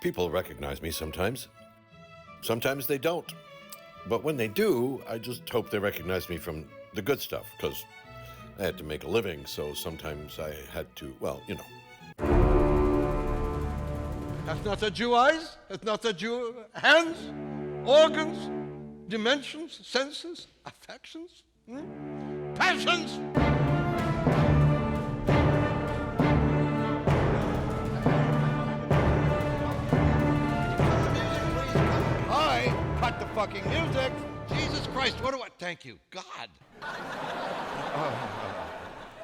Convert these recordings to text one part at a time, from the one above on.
People recognize me sometimes. Sometimes they don't. But when they do, I just hope they recognize me from the good stuff, because I had to make a living, so sometimes I had to, well, you know. Hath not a Jew eyes? Hath not a Jew hands, organs, dimensions, senses, affections, passions? Cut the fucking music. Jesus Christ, what do I... Thank you, God.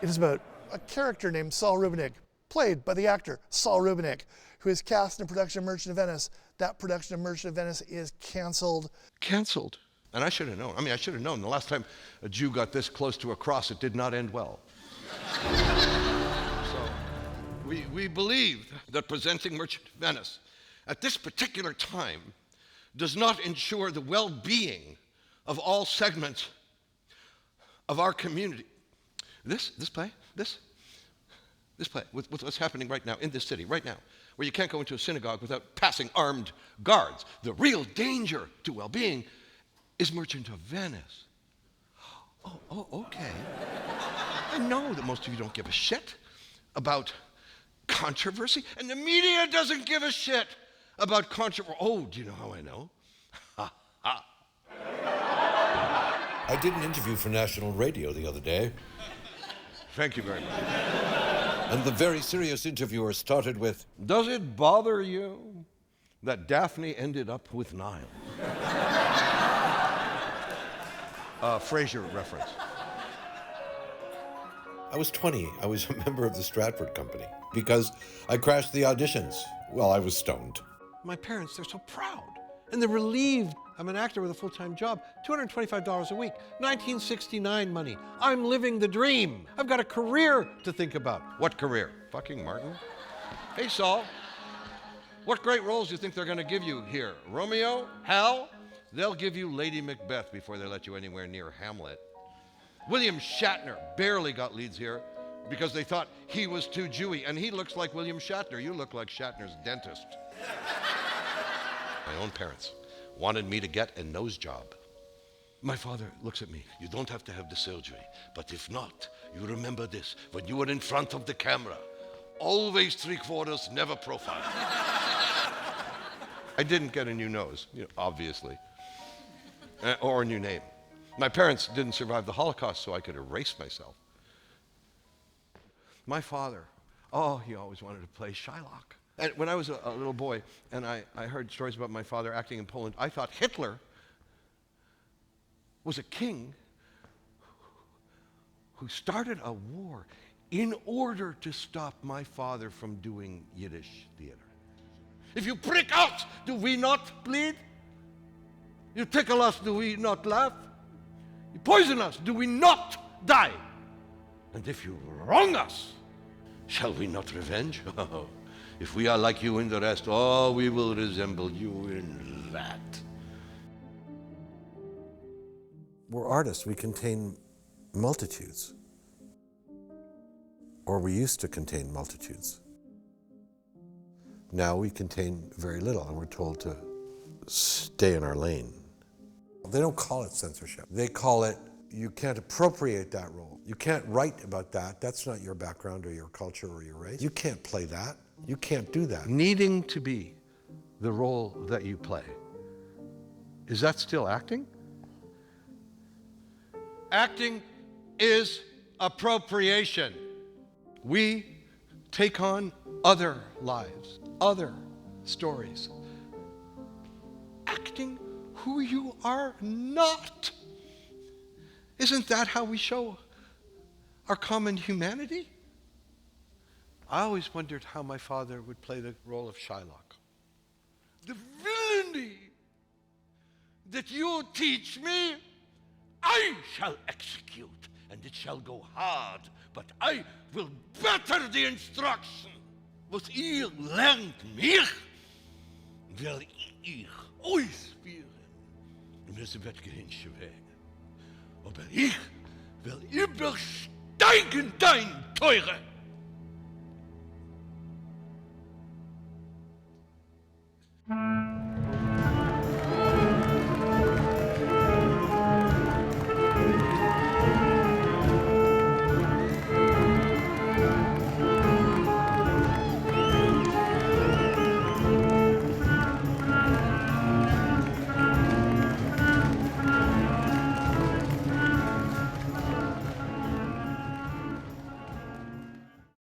It is about a character named Saul Rubinek, played by the actor Saul Rubinek, who is cast in a production of Merchant of Venice. That production of Merchant of Venice is canceled. Canceled? And I should have known. I should have known. The last time a Jew got this close to a cross, it did not end well. So, we believe that presenting Merchant of Venice at this particular time does not ensure the well-being of all segments of our community. This play, with what's happening right now in this city, right now, where you can't go into a synagogue without passing armed guards. The real danger to well-being is Merchant of Venice. Oh, okay. I know that most of you don't give a shit about controversy, and the media doesn't give a shit about controversy. Oh, do you know how I know? Ha, ha. I did an interview for national radio the other day. Thank you very much. And the very serious interviewer started with, "Does it bother you that Daphne ended up with Nile?" Frasier reference. I was 20. I was a member of the Stratford Company because I crashed the auditions while I was stoned. My parents, they're so proud. And they're relieved. I'm an actor with a full-time job, $225 a week, 1969 money. I'm living the dream. I've got a career to think about. What career? Fucking Martin. Hey, Saul, what great roles do you think they're going to give you here? Romeo? Hal? They'll give you Lady Macbeth before they let you anywhere near Hamlet. William Shatner barely got leads here because they thought he was too Jewy, and he looks like William Shatner. You look like Shatner's dentist. My own parents wanted me to get a nose job. My father looks at me. "You don't have to have the surgery, but if not, you remember this. When you are in front of the camera, always 3/4, never profile." I didn't get a new nose, obviously, or a new name. My parents didn't survive the Holocaust, so I could erase myself. My father, he always wanted to play Shylock. And when I was a little boy and I heard stories about my father acting in Poland, I thought Hitler was a king who started a war in order to stop my father from doing Yiddish theater. If you prick us, do we not bleed? You tickle us, do we not laugh? You poison us, do we not die? And if you wrong us, shall we not revenge? If we are like you in the rest, we will resemble you in that. We're artists. We contain multitudes. Or we used to contain multitudes. Now we contain very little, and we're told to stay in our lane. They don't call it censorship. They call it, you can't appropriate that role. You can't write about that. That's not your background or your culture or your race. You can't play that. You can't do that. Needing to be the role that you play. Is that still acting? Acting is appropriation. We take on other lives, other stories. Acting who you are not. Isn't that how we show our common humanity? I always wondered how my father would play the role of Shylock. The villainy that you teach me, I shall execute, and it shall go hard, but I will better the instruction. Was ihr lernt mich, will ich euch spielen. Und es wird gehen schwer. Aber ich will übersteigen dein Teure.